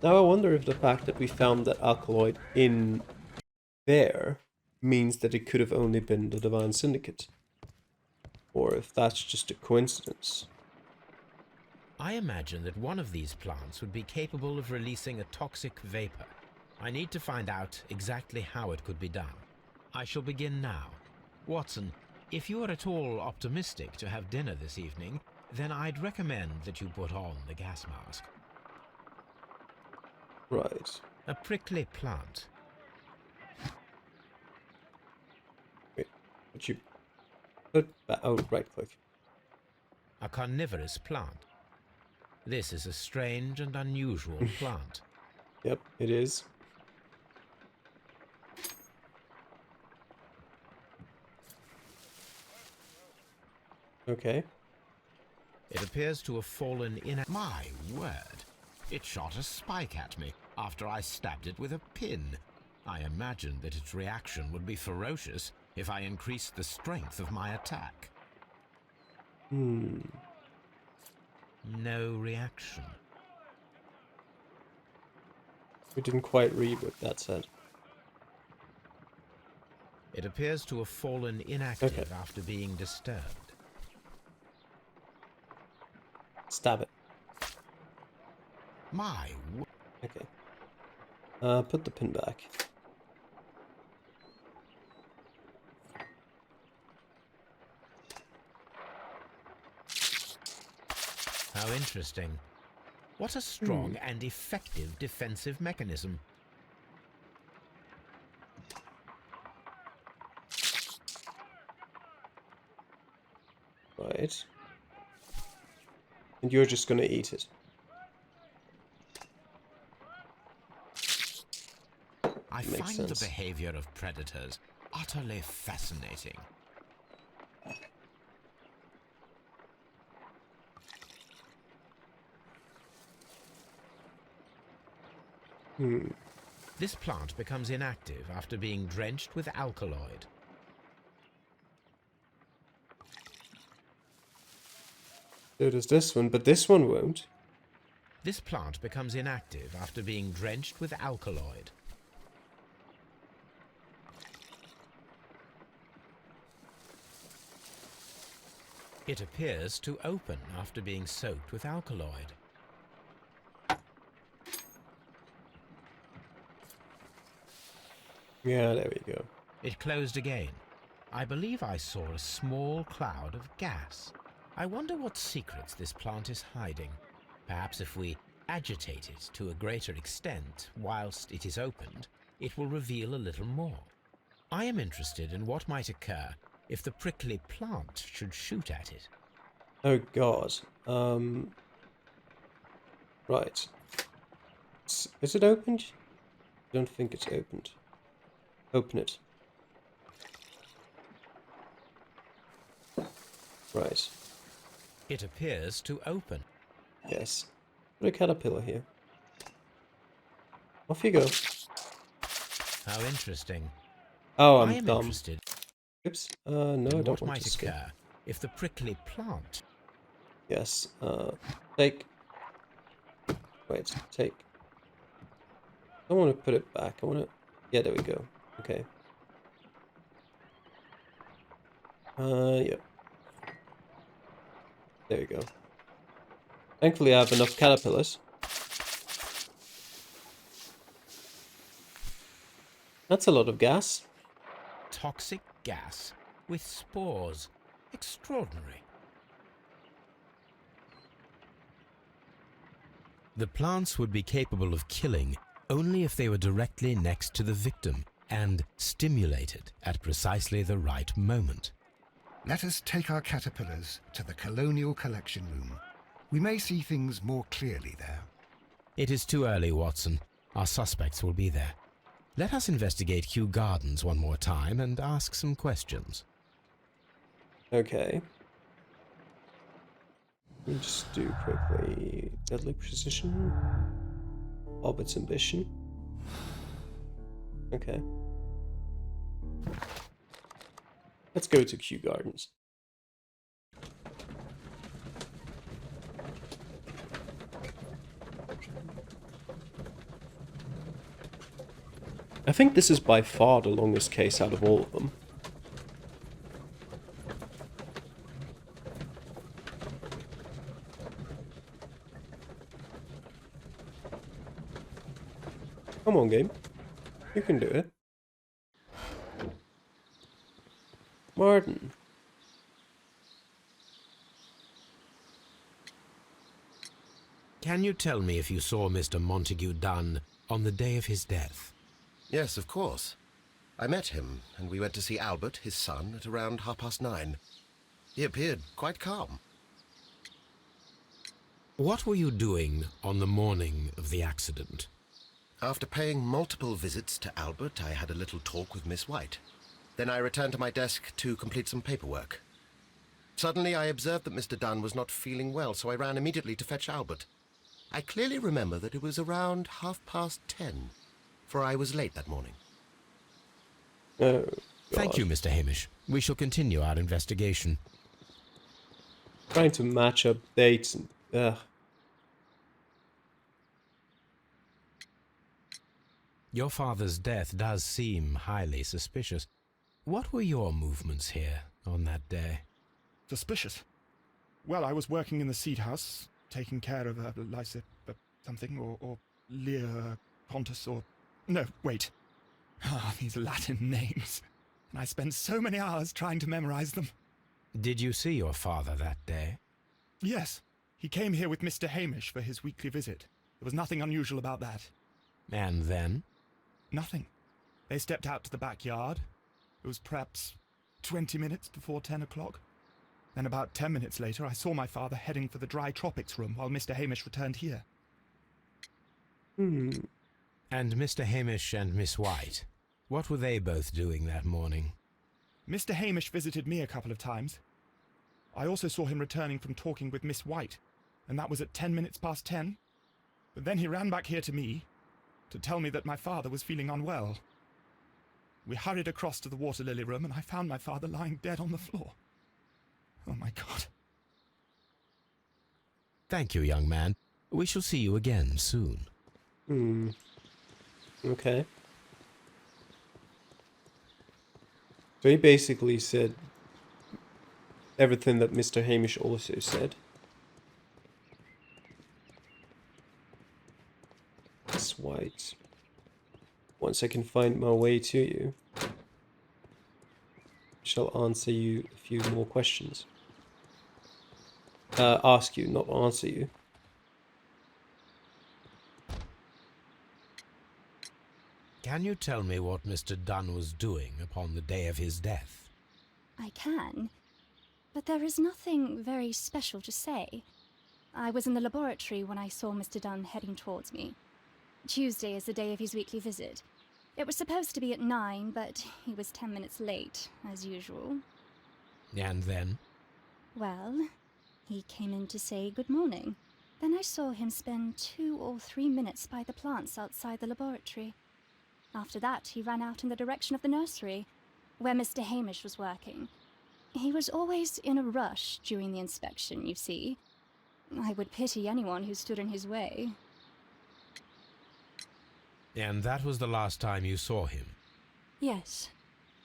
Now I wonder if the fact that we found that alkaloid in there means that it could have only been the Divine Syndicate. Or if that's just a coincidence. I imagine that one of these plants would be capable of releasing a toxic vapor. I need to find out exactly how it could be done. I shall begin now. Watson, if you are at all optimistic to have dinner this evening, then I'd recommend that you put on the gas mask. Right. A prickly plant. Wait, but you put back. Oh, right click. A carnivorous plant. This is a strange and unusual plant. Yep, it is. Okay. It appears to have fallen in. My word! It shot a spike at me after I stabbed it with a pin. I imagined that its reaction would be ferocious if I increased the strength of my attack. Hmm. No reaction. We didn't quite read what that said. It appears to have fallen inactive Okay. after being disturbed. Stab it. My word! Okay. Put the pin back. How interesting. What a strong and effective defensive mechanism. Right. And you're just gonna eat it. I Makes find sense. the behavior of predators utterly fascinating. This plant becomes inactive after being drenched with alkaloid. So does this one, but this one won't. This plant becomes inactive after being drenched with alkaloid. It appears to open after being soaked with alkaloid. Yeah, there we go. It closed again. I believe I saw a small cloud of gas. I wonder what secrets this plant is hiding. Perhaps if we agitate it to a greater extent whilst it is opened, it will reveal a little more. I am interested in what might occur if the prickly plant should shoot at it. Oh god. Right. Is it opened? I don't think it's opened. Open it. Right. It appears to open. Yes. Put a caterpillar here. Off you go. How interesting. Oh, I I'm am dumb. interested Oops. No, I in don't what want might to skip. occur if the prickly plant. Yes. Take. Wait. Take. I don't want to put it back. I want to. Yeah, there we go. Okay. Yeah. There we go. Thankfully, I have enough caterpillars. That's a lot of gas. Toxic gas with spores. Extraordinary. The plants would be capable of killing only if they were directly next to the victim and stimulated at precisely the right moment. Let us take our caterpillars to the Colonial Collection Room. We may see things more clearly there. It is too early, Watson. Our suspects will be there. Let us investigate Kew Gardens one more time and ask some questions. Okay. Let me just do quickly. Deadly precision. Orbit's ambition. Okay. Let's go to Kew Gardens. I think this is by far the longest case out of all of them. Come on, game. You can do it. Martin. Can you tell me if you saw Mr. Montague Dunn on the day of his death? Yes, of course. I met him, and we went to see Albert, his son, at around 9:30. He appeared quite calm. What were you doing on the morning of the accident? After paying multiple visits to Albert, I had a little talk with Miss White. Then I returned to my desk to complete some paperwork. Suddenly I observed that Mr. Dunn was not feeling well, so I ran immediately to fetch Albert. I clearly remember that it was around 10:30, for I was late that morning. Oh, Thank God. you, Mr. Hamish. We shall continue our investigation. Trying to match up dates and... Your father's death does seem highly suspicious. What were your movements here on that day? Suspicious. Well, I was working in the seed house, taking care of Lysa something, or Lear Pontus, or... No, wait. Ah, these Latin names. And I spent so many hours trying to memorize them. Did you see your father that day? Yes, he came here with Mr. Hamish for his weekly visit. There was nothing unusual about that. And then? Nothing. They stepped out to the backyard. It was perhaps 20 minutes before 10 o'clock. Then about 10 minutes later, I saw my father heading for the dry tropics room while Mr. Hamish returned here. Hmm. And Mr. Hamish and Miss White, what were they both doing that morning? Mr. Hamish visited me a couple of times. I also saw him returning from talking with Miss White, and that was at 10 minutes past 10. But then he ran back here to me to tell me that my father was feeling unwell. We hurried across to the water lily room, and I found my father lying dead on the floor. Oh, my God. Thank you, young man. We shall see you again soon. Hmm. Okay. So he basically said everything that Mr. Hamish also said. Miss White. Once I can find my way to you, I shall answer you a few more questions. Ask you, not answer you. Can you tell me what Mr. Dunn was doing upon the day of his death? I can, but there is nothing very special to say. I was in the laboratory when I saw Mr. Dunn heading towards me. Tuesday is the day of his weekly visit. It was supposed to be at 9, but he was 10 minutes late, as usual. And then? Well, he came in to say good morning. Then I saw him spend 2 or 3 minutes by the plants outside the laboratory. After that, he ran out in the direction of the nursery, where Mr. Hamish was working. He was always in a rush during the inspection, you see. I would pity anyone who stood in his way. And that was the last time you saw him? Yes.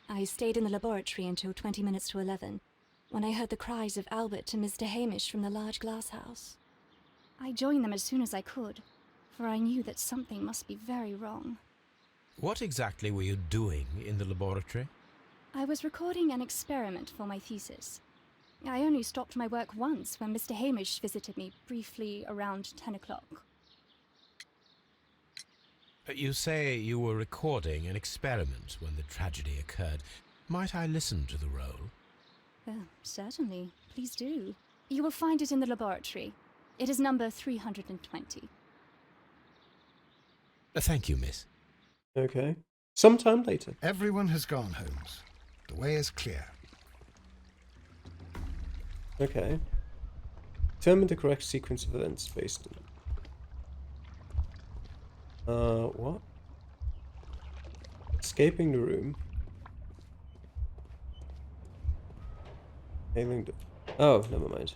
I stayed in the laboratory until 20 minutes to 11, when I heard the cries of Albert and Mr. Hamish from the large glass house. I joined them as soon as I could, for I knew that something must be very wrong. What exactly were you doing in the laboratory? I was recording an experiment for my thesis. I only stopped my work once when Mr. Hamish visited me briefly around 10 o'clock. You say you were recording an experiment when the tragedy occurred. Might I listen to the roll? Certainly. Please do. You will find it in the laboratory. It is number 320. Thank you, miss. Okay. Sometime later. Everyone has gone, Holmes. The way is clear. Okay. Determine the correct sequence of events based on... what? Escaping the room. Inhaling the... Oh, never mind.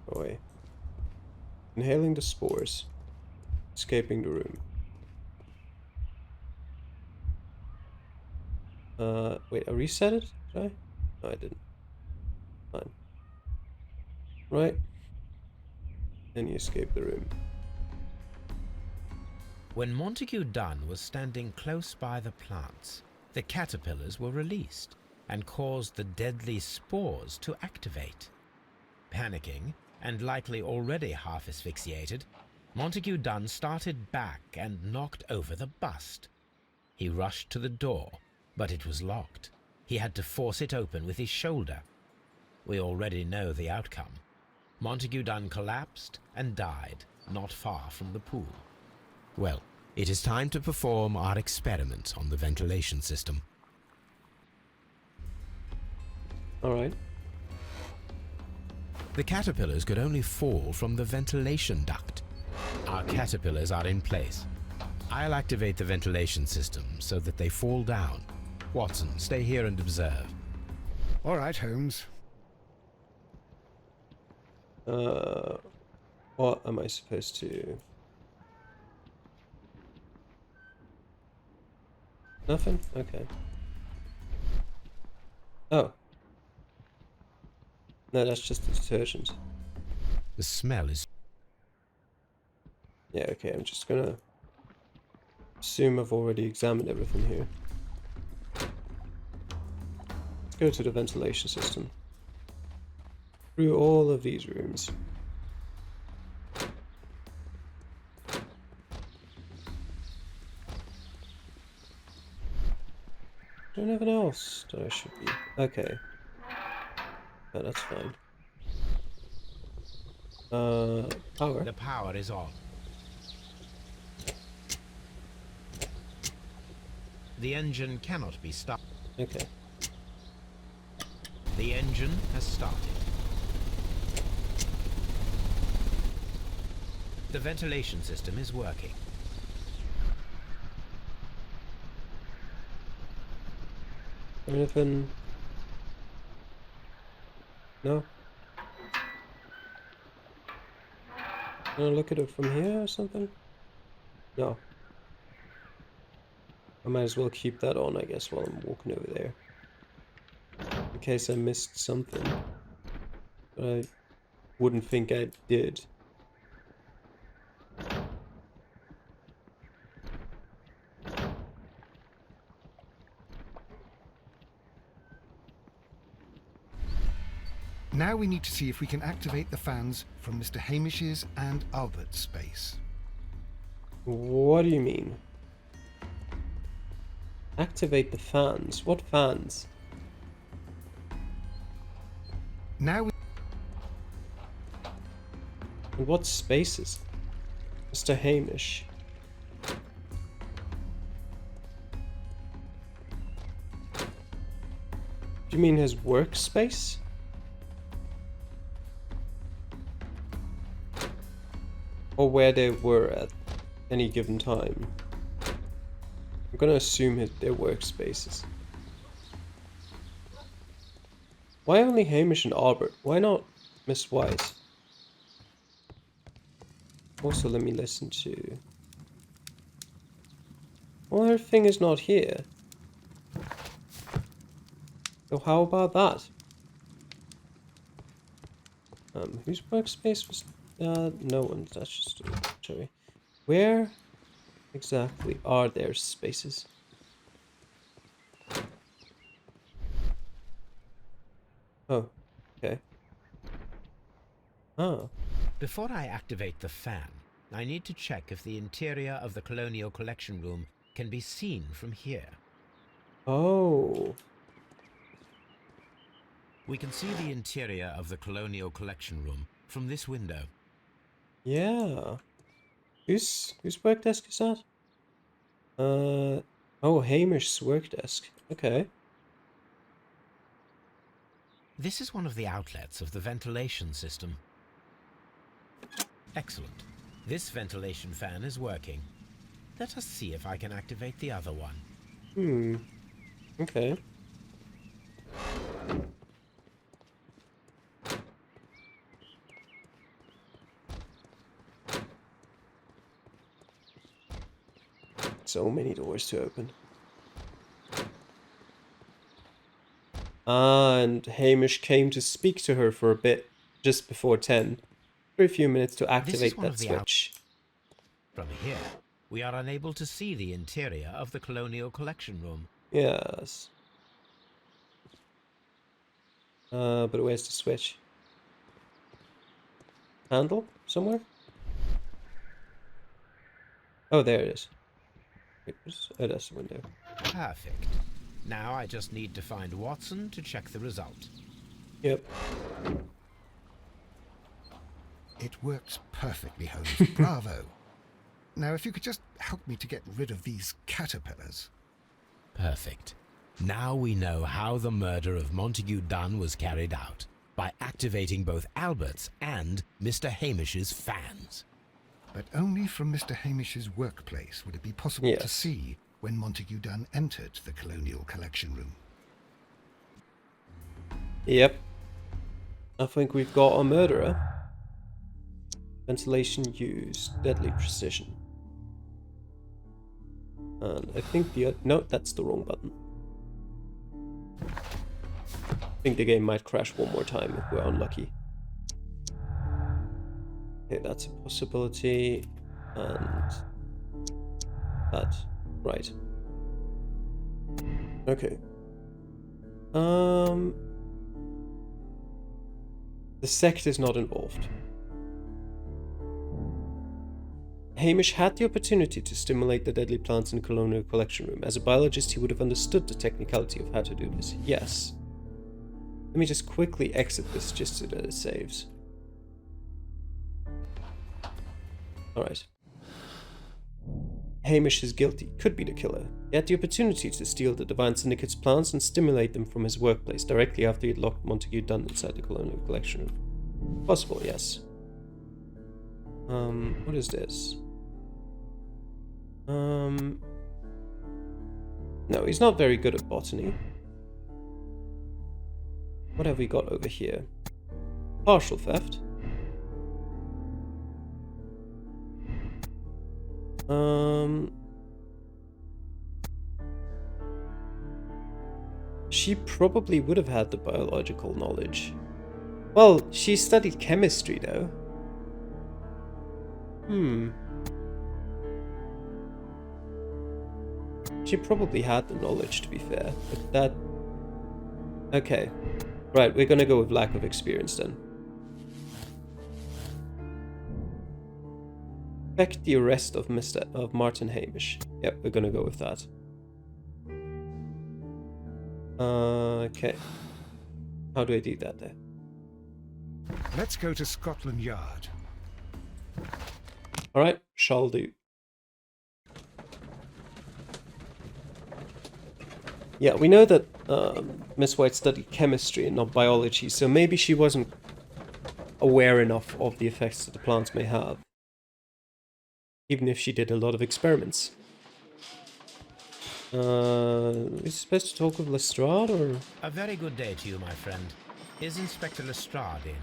Go away. Inhaling the spores. Escaping the room. Wait, I reset it? Did I? No, I didn't. Fine. Right. Then you escape the room. When Montague Dunn was standing close by the plants, the caterpillars were released and caused the deadly spores to activate. Panicking, and likely already half asphyxiated, Montague Dunn started back and knocked over the bust. He rushed to the door, but it was locked. He had to force it open with his shoulder. We already know the outcome. Montague Dunn collapsed and died not far from the pool. Well, it is time to perform our experiment on the ventilation system. Alright. The caterpillars could only fall from the ventilation duct. Our caterpillars are in place. I'll activate the ventilation system so that they fall down. Watson, stay here and observe. All right, Holmes. What am I supposed to... Nothing? Okay. Oh. No, that's just the detergent. The smell is... Yeah, okay, I'm just gonna assume I've already examined everything here. Let's go to the ventilation system. Through all of these rooms. Is there anything else that I should be... Okay. No, that's fine. Power. The power is on. The engine cannot be stopped. Okay. The engine has started. The ventilation system is working. Anything? No? Can I look at it from here or something? No. I might as well keep that on, I guess, while I'm walking over there. In case I missed something. But I wouldn't think I did. Now we need to see if we can activate the fans from Mr. Hamish's and Albert's space. What do you mean? Activate the fans? What fans? Now we... And what spaces? Mr. Hamish. Do you mean his workspace? Or where they were at any given time? I'm gonna assume their workspaces. Why only Hamish and Albert? Why not Miss White? Also, let me listen to... Well, her thing is not here. So how about that? Whose workspace was... no one's. That's just Joey. Where exactly are their spaces? Oh, okay. Oh. Before I activate the fan, I need to check if the interior of the Colonial Collection Room can be seen from here. Oh. We can see the interior of the Colonial Collection Room from this window. Yeah. Whose work desk is that? Oh, Hamish's work desk. Okay. This is one of the outlets of the ventilation system. Excellent. This ventilation fan is working. Let us see if I can activate the other one. Okay. So many doors to open. And Hamish came to speak to her for a bit just before 10. For a few minutes to activate one that of the switch. From here, we are unable to see the interior of the Colonial Collection Room. Yes. But where's the switch? Handle? Somewhere? Oh, there it is. Oh, that's the window. Perfect. Now I just need to find Watson to check the result. Yep. It works perfectly, Holmes. Bravo. Now, if you could just help me to get rid of these caterpillars. Perfect. Now we know how the murder of Montague Dunn was carried out, by activating both Albert's and Mr. Hamish's fans. But only from Mr. Hamish's workplace would it be possible to Yes. see when Montague Dunn entered the Colonial Collection Room. Yep. I think we've got a murderer. Ventilation used. Deadly precision. And I think the... No, that's the wrong button. I think the game might crash one more time if we're unlucky. Okay, that's a possibility. And... that. Right. Okay. The sect is not involved. Hamish had the opportunity to stimulate the deadly plants in the Colonial Collection Room. As a biologist, he would have understood the technicality of how to do this. Yes. Let me just quickly exit this just so that it saves. Alright. Hamish is guilty. Could be the killer. He had the opportunity to steal the Divine Syndicate's plants and stimulate them from his workplace directly after he had locked Montague Dunn inside the Colonial Collection Room. Possible, yes. What is this? No, he's not very good at botany. What have we got over here? Partial theft. She probably would have had the biological knowledge. Well, she studied chemistry, though. She probably had the knowledge, to be fair. But that... Okay. Right, we're gonna go with lack of experience, then. Effect the arrest of Martin Hamish. Yep, we're gonna go with that. Okay. How do I do that there? Let's go to Scotland Yard. Alright, shall do. Yeah, we know that Miss White studied chemistry and not biology, so maybe she wasn't aware enough of the effects that the plants may have. Even if she did a lot of experiments. Is supposed to talk with Lestrade, or...? A very good day to you, my friend. Is Inspector Lestrade in?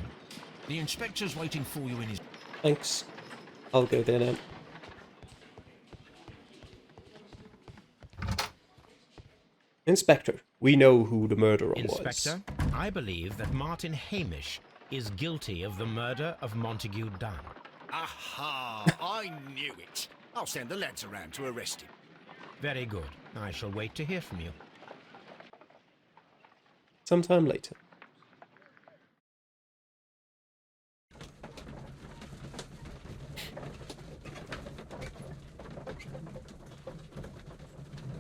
The inspector's waiting for you in his... Thanks. I'll go there now. Inspector, we know who the murderer was. Inspector, I believe that Martin Hamish is guilty of the murder of Montague Dunn. Aha! I knew it. I'll send the lads around to arrest him. Very good. I shall wait to hear from you. Sometime later.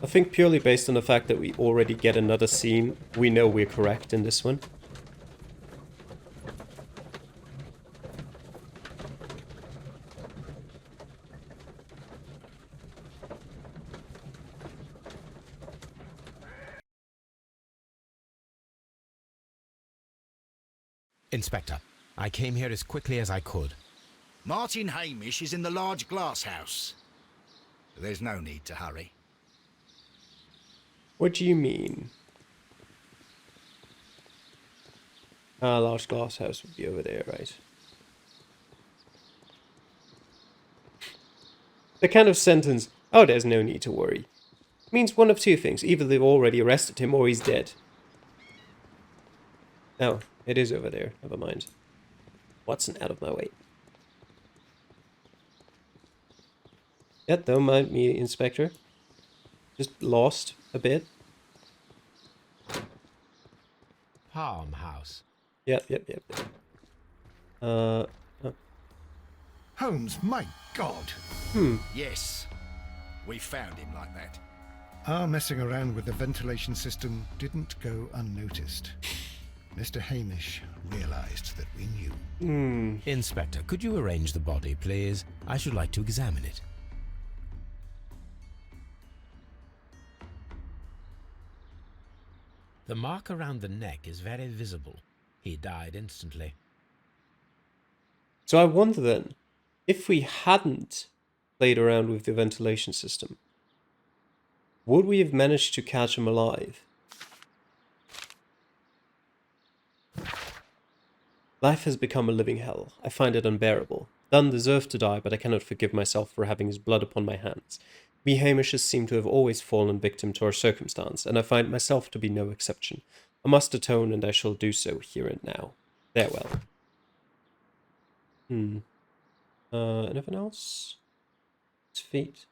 I think purely based on the fact that we already get another scene, we know we're correct in this one. Inspector, I came here as quickly as I could. Martin Hamish is in the large glass house. There's no need to hurry. What do you mean? Large glass house would be over there, right? The kind of sentence, oh, there's no need to worry, means one of two things. Either they've already arrested him or he's dead. Oh, it is over there. Never mind. Watson, out of my way. Yeah, don't mind me, Inspector. Just lost a bit. Farmhouse. Yep. Oh. Holmes, my God! Yes. We found him like that. Our messing around with the ventilation system didn't go unnoticed. Mr. Hamish realized that we knew. Inspector, could you arrange the body, please? I should like to examine it. The mark around the neck is very visible. He died instantly. So I wonder then, if we hadn't played around with the ventilation system, would we have managed to catch him alive? Life has become a living hell. I find it unbearable. Dunn deserved to die, but I cannot forgive myself for having his blood upon my hands. We Hamishes seem to have always fallen victim to our circumstance, and I find myself to be no exception. I must atone, and I shall do so here and now. Farewell. Anything else? His feet.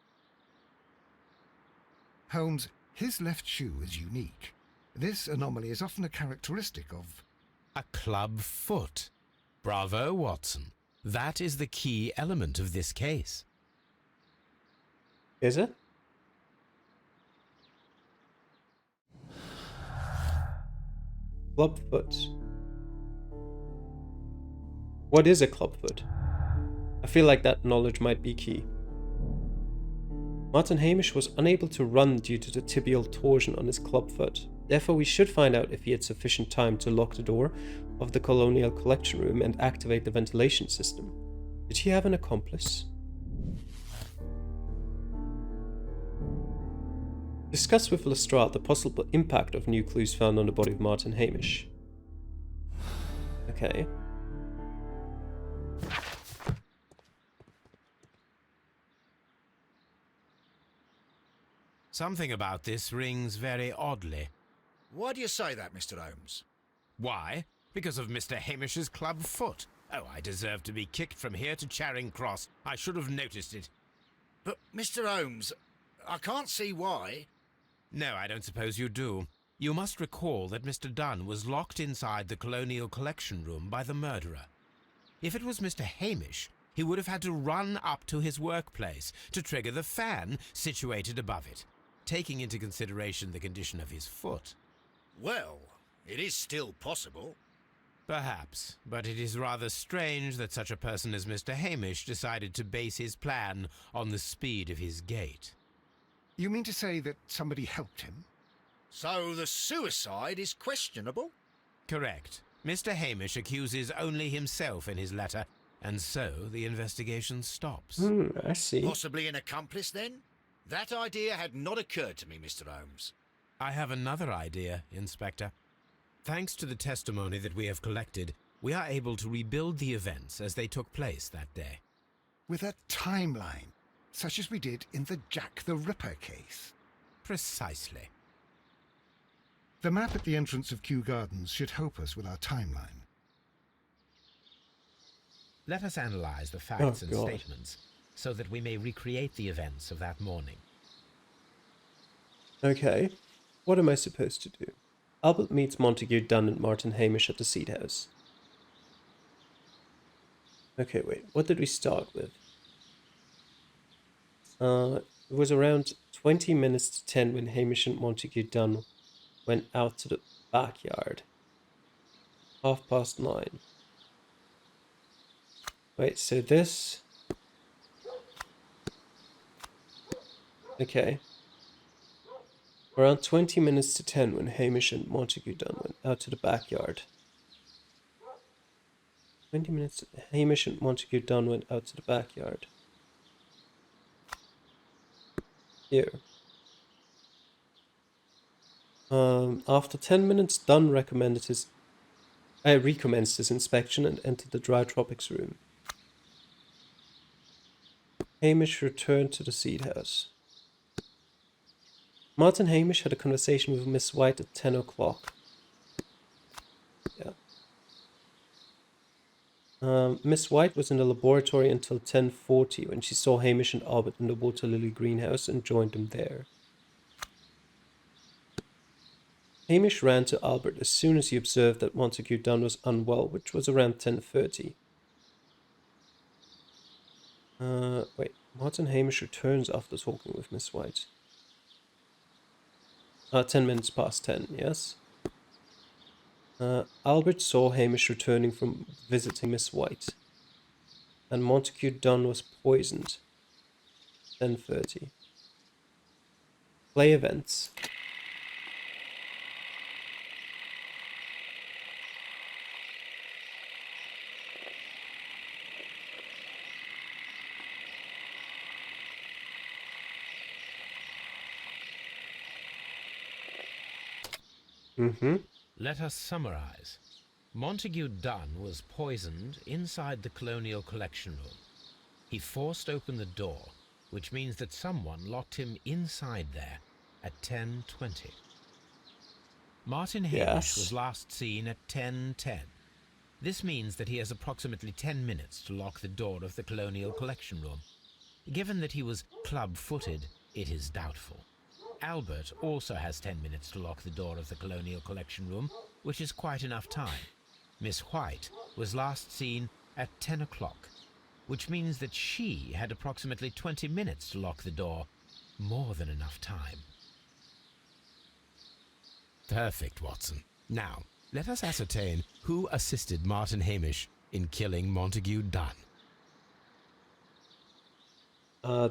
Holmes, his left shoe is unique. This anomaly is often a characteristic of... A club foot. Bravo, Watson. That is the key element of this case. Is it? Clubfoot. What is a clubfoot? I feel like that knowledge might be key. Martin Hamish was unable to run due to the tibial torsion on his clubfoot. Therefore, we should find out if he had sufficient time to lock the door of the Colonial Collection Room and activate the ventilation system. Did he have an accomplice? Discuss with Lestrade the possible impact of new clues found on the body of Martin Hamish. Okay. Something about this rings very oddly. Why do you say that, Mr. Holmes? Why? Because of Mr. Hamish's club foot. Oh, I deserve to be kicked from here to Charing Cross. I should have noticed it. But, Mr. Holmes, I can't see why. No, I don't suppose you do. You must recall that Mr. Dunn was locked inside the Colonial Collection Room by the murderer. If it was Mr. Hamish, he would have had to run up to his workplace to trigger the fan situated above it, taking into consideration the condition of his foot. Well, it is still possible. Perhaps, but it is rather strange that such a person as Mr. Hamish decided to base his plan on the speed of his gait. You mean to say that somebody helped him? So the suicide is questionable? Correct. Mr. Hamish accuses only himself in his letter, and so the investigation stops. I see. Possibly an accomplice, then? That idea had not occurred to me, Mr. Holmes. I have another idea, Inspector. Thanks to the testimony that we have collected, we are able to rebuild the events as they took place that day. With a timeline, such as we did in the Jack the Ripper case. Precisely. The map at the entrance of Kew Gardens should help us with our timeline. Let us analyze the facts and God. statements so that we may recreate the events of that morning. Okay. What am I supposed to do? Albert meets Montague Dunn and Martin Hamish at the Seed House. Okay, wait. What did we start with? It was around 20 minutes to 10 when Hamish and Montague Dunn went out to the backyard. 9:30. Wait, so this... Okay. Around 20 minutes to 10 when Hamish and Montague Dunn went out to the backyard. 20 minutes to... Hamish and Montague Dunn went out to the backyard. Here. After 10 minutes, Dunn recommenced his inspection and entered the dry tropics room. Hamish returned to the seed house. Martin Hamish had a conversation with Miss White at 10 o'clock. Yeah. Miss White was in the laboratory until 10:40 when she saw Hamish and Albert in the water lily greenhouse and joined them there. Hamish ran to Albert as soon as he observed that Montague Dunn was unwell, which was around 10:30. Wait, Martin Hamish returns after talking with Miss White. 10 minutes past 10, yes? Albert saw Hamish returning from visiting Miss White, and Montague Dunn was poisoned. 10:30. Play events. Let us summarize. Montague Dunn was poisoned inside the Colonial Collection Room. He forced open the door, which means that someone locked him inside there at 10:20. Martin Hamish was last seen at 10:10. This means that he has approximately 10 minutes to lock the door of the Colonial Collection Room. Given that he was club-footed, it is doubtful. Albert also has 10 minutes to lock the door of the Colonial Collection Room, which is quite enough time. Miss White was last seen at 10 o'clock, which means that she had approximately 20 minutes to lock the door. More than enough time. Perfect, Watson. Now, let us ascertain who assisted Martin Hamish in killing Montague Dunn.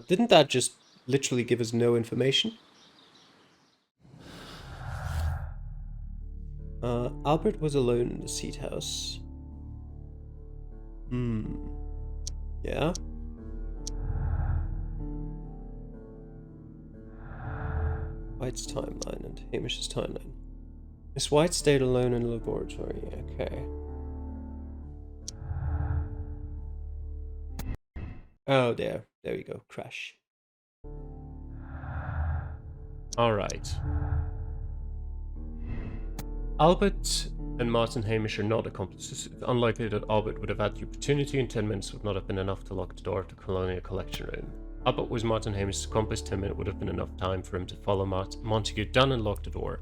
Didn't that just literally give us no information? Albert was alone in the seat house. Yeah. White's timeline and Hamish's timeline. Miss White stayed alone in the laboratory. Okay. Oh, there we go. Crash. Alright. Albert and Martin Hamish are not accomplices. It's unlikely that Albert would have had the opportunity, and 10 minutes would not have been enough to lock the door of the Colonial Collection Room. Albert was Martin Hamish's accomplice. 10 minutes would have been enough time for him to follow Montague Dunn and lock the door.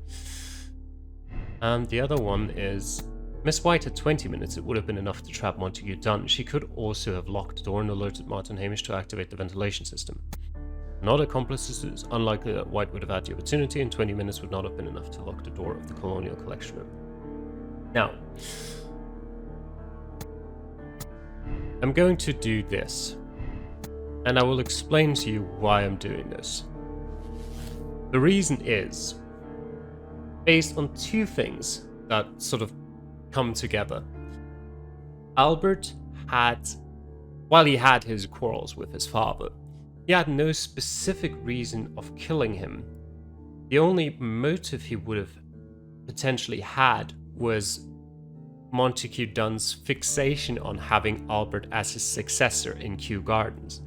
And the other one is Miss White had 20 minutes. It would have been enough to trap Montague Dunn. She could also have locked the door and alerted Martin Hamish to activate the ventilation system. Not accomplices, it is unlikely that White would have had the opportunity, and 20 minutes would not have been enough to lock the door of the Colonial Collection Room. Now, I'm going to do this, and I will explain to you why I'm doing this. The reason is based on two things that sort of come together. Albert had, while he had his quarrels with his father, he had no specific reason of killing him. The only motive he would have potentially had was Montague Dunn's fixation on having Albert as his successor in Kew Gardens.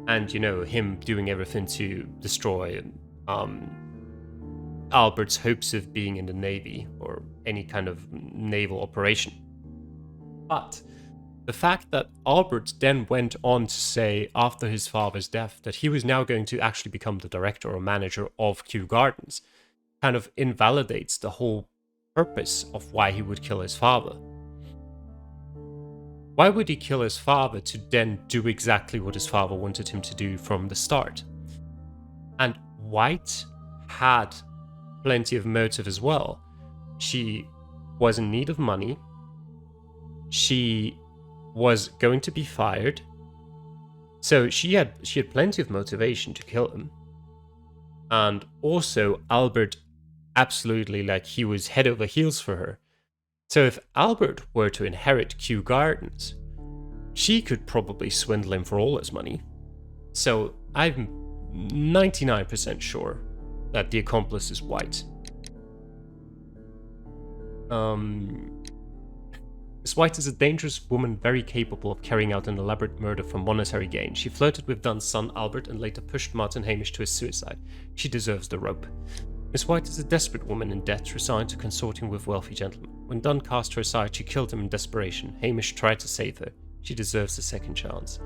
And, you know, him doing everything to destroy Albert's hopes of being in the Navy or any kind of naval operation. But the fact that Albert then went on to say after his father's death that he was now going to actually become the director or manager of Kew Gardens kind of invalidates the whole purpose of why he would kill his father. Why would he kill his father to then do exactly what his father wanted him to do from the start? And White had plenty of motive as well. She was in need of money. She was going to be fired. So she had plenty of motivation to kill him. And also Albert absolutely, like, he was head over heels for her. So if Albert were to inherit Kew Gardens, she could probably swindle him for all his money. So I'm 99% sure that the accomplice is White. Miss White is a dangerous woman very capable of carrying out an elaborate murder for monetary gain. She flirted with Dunn's son Albert and later pushed Martin Hamish to his suicide. She deserves the rope. Miss White is a desperate woman in debt, resigned to consorting with wealthy gentlemen. When Dunn cast her aside, she killed him in desperation. Hamish tried to save her. She deserves a second chance.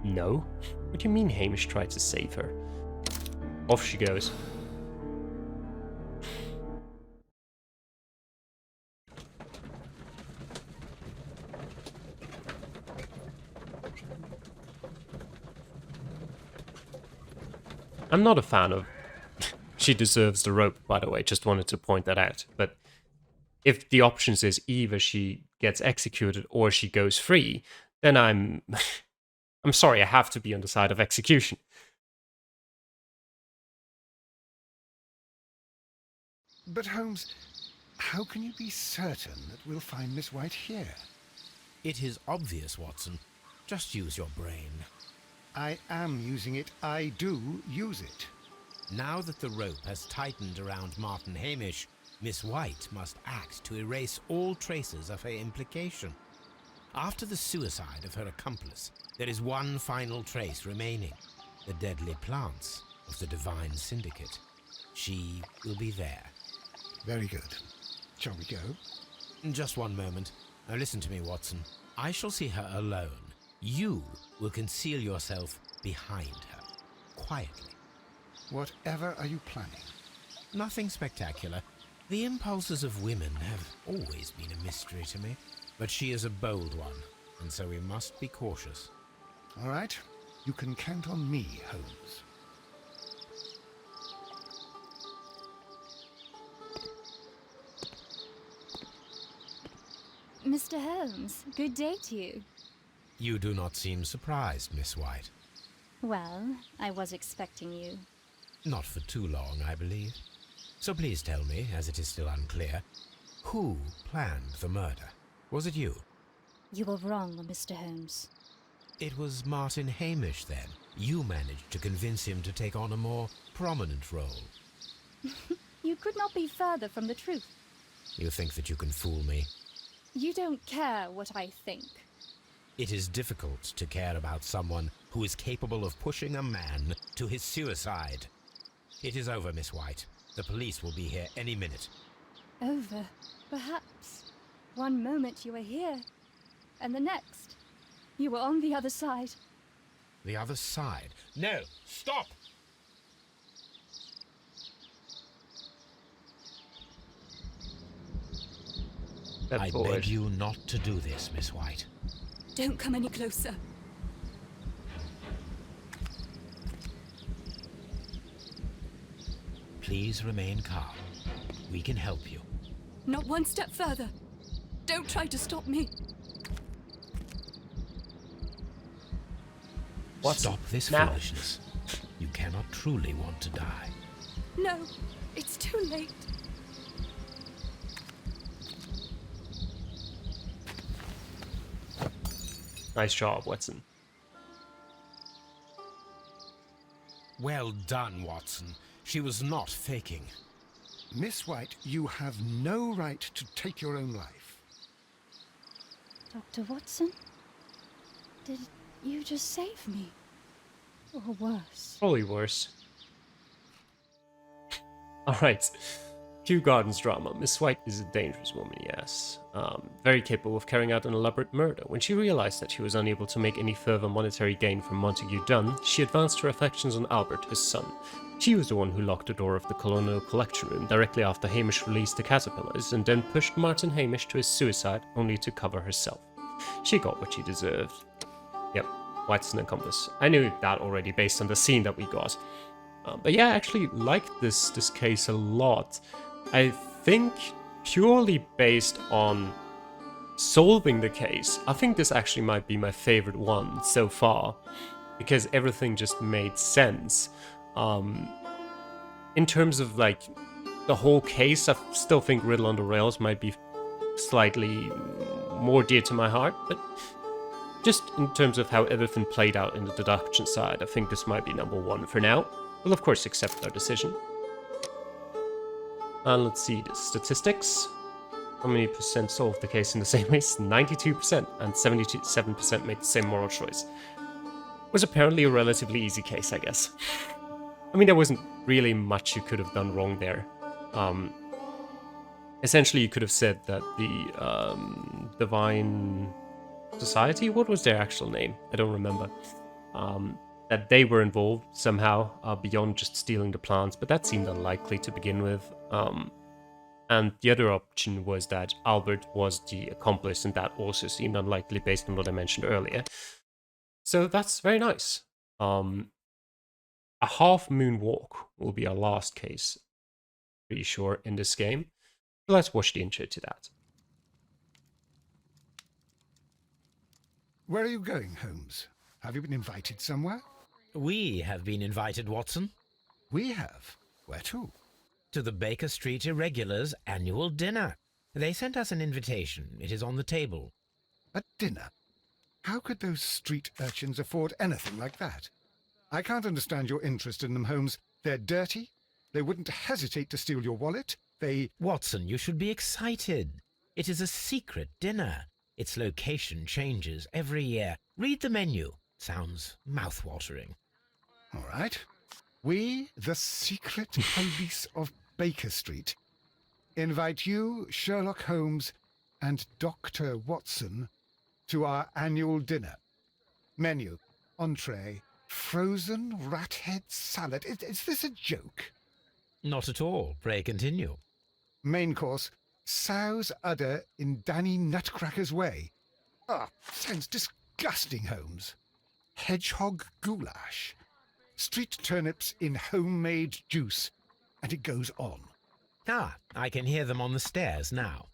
No? What do you mean Hamish tried to save her? Off she goes. I'm not a fan of she deserves the rope, by the way, just wanted to point that out. But if the options is either she gets executed or she goes free, then I'm I'm sorry, I have to be on the side of execution. But Holmes, how can you be certain that we'll find Miss White here? It is obvious, Watson. Just use your brain. I am using it. I do use it. Now that the rope has tightened around Martin Hamish, Miss White must act to erase all traces of her implication. After the suicide of her accomplice, there is one final trace remaining: the deadly plants of the Divine Syndicate. She will be there. Very good. Shall we go? Just one moment. Now listen to me, Watson. I shall see her alone. You will conceal yourself behind her, quietly. Whatever are you planning? Nothing spectacular. The impulses of women have always been a mystery to me, but she is a bold one, and so we must be cautious. All right. You can count on me, Holmes. Mr. Holmes, good day to you. You do not seem surprised, Miss White. Well, I was expecting you. Not for too long, I believe. So please tell me, as it is still unclear, who planned the murder? Was it you? You were wrong, Mr. Holmes. It was Martin Hamish, then. You managed to convince him to take on a more prominent role. You could not be further from the truth. You think that you can fool me? You don't care what I think. It is difficult to care about someone who is capable of pushing a man to his suicide. It is over, Miss White. The police will be here any minute. Over, perhaps. One moment you were here, and the next, you were on the other side. The other side? No! Stop! I beg you not to do this, Miss White. Don't come any closer. Please remain calm. We can help you. Not one step further. Don't try to stop me. Stop this foolishness. You cannot truly want to die. No, it's too late. Nice job, Watson. Well done, Watson. She was not faking. Miss White, you have no right to take your own life. Dr. Watson? Did you just save me? Or worse? Probably worse. Alright. Kew Gardens drama. Miss White is a dangerous woman, yes. Very capable of carrying out an elaborate murder. When she realized that she was unable to make any further monetary gain from Montague Dunn, she advanced her affections on Albert, his son. She was the one who locked the door of the Colonial Collection Room directly after Hamish released the caterpillars, and then pushed Martin Hamish to his suicide, only to cover herself. She got what she deserved. Yep, White's an accomplice. I knew that already based on the scene that we got. But yeah, I actually liked this case a lot. I think purely based on solving the case, I think this actually might be my favorite one so far, because everything just made sense. In terms of like the whole case, I still think Riddle on the Rails might be slightly more dear to my heart, but just in terms of how everything played out in the deduction side, I think this might be number one for now. We'll of course accept our decision. And let's see the statistics. How many percent solved the case in the same way? 92%, and 77% made the same moral choice. Was apparently a relatively easy case, I guess. I mean, there wasn't really much you could have done wrong there. essentially you could have said that the Divine Society, what was their actual name? I don't remember. That they were involved somehow beyond just stealing the plants, but that seemed unlikely to begin with. And the other option was that Albert was the accomplice, and that also seemed unlikely based on what I mentioned earlier. So that's very nice. A half moon walk will be our last case, pretty sure, in this game. So let's watch the intro to that. Where are you going, Holmes? Have you been invited somewhere? We have been invited, Watson, We have. Where to? to the Baker Street Irregulars' annual dinner. They sent us an invitation. It is on the table. A dinner? How could those street urchins afford anything like that? I can't understand your interest in them, Holmes. They're dirty. They wouldn't hesitate to steal your wallet. Watson, you should be excited. It is a secret dinner. Its location changes every year. Read the menu. Sounds mouth-watering. All right. We, the secret police of Baker Street, invite you, Sherlock Holmes, and Dr. Watson to our annual dinner. Menu, entree, frozen rat head salad. Is this a joke? Not at all. Pray continue. Main course, sow's udder in Danny Nutcracker's way. Sounds disgusting, Holmes. Hedgehog goulash. Street turnips in homemade juice. And it goes on. Ah, I can hear them on the stairs now.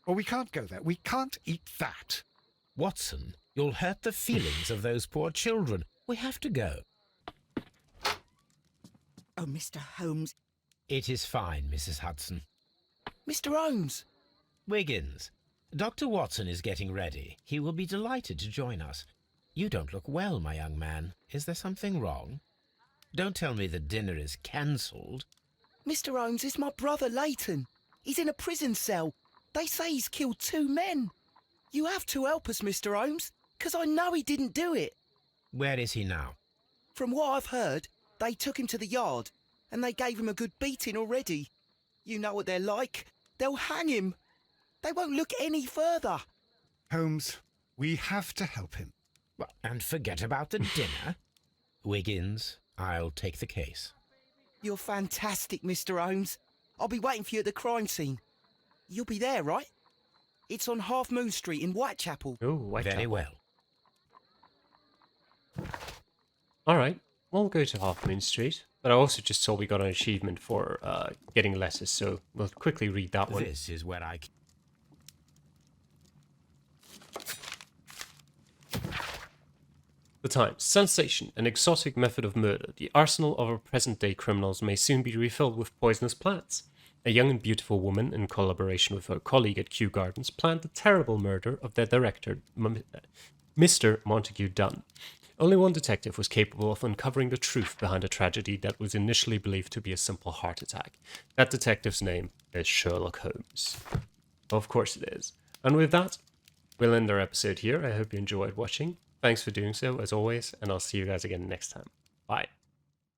Oh, we can't go there. We can't eat that. Watson, you'll hurt the feelings of those poor children. We have to go. Oh, Mr. Holmes. It is fine, Mrs. Hudson. Mr. Holmes! Wiggins, Dr. Watson is getting ready. He will be delighted to join us. You don't look well, my young man. Is there something wrong? Don't tell me the dinner is cancelled. Mr. Holmes is my brother Leighton. He's in a prison cell. They say he's killed 2 men. You have to help us, Mr. Holmes, 'cause I know he didn't do it. Where is he now? From what I've heard, they took him to the yard, and they gave him a good beating already. You know what they're like. They'll hang him. They won't look any further. Holmes, we have to help him. Well, and forget about the dinner. Wiggins, I'll take the case. You're fantastic, Mr. Holmes. I'll be waiting for you at the crime scene. You'll be there, right? It's on Half Moon Street in Whitechapel. Oh, Whitechapel. Very well. Alright, we'll go to Half Moon Street. But I also just saw we got an achievement for getting letters, so we'll quickly read that one. This is where I... The Times. Sensation, an exotic method of murder. The arsenal of our present-day criminals may soon be refilled with poisonous plants. A young and beautiful woman, in collaboration with her colleague at Kew Gardens, planned the terrible murder of their director, Mr. Montague Dunn. Only one detective was capable of uncovering the truth behind a tragedy that was initially believed to be a simple heart attack. That detective's name is Sherlock Holmes. Of course it is. And with that, we'll end our episode here. I hope you enjoyed watching. Thanks for doing so, as always, and I'll see you guys again next time. Bye.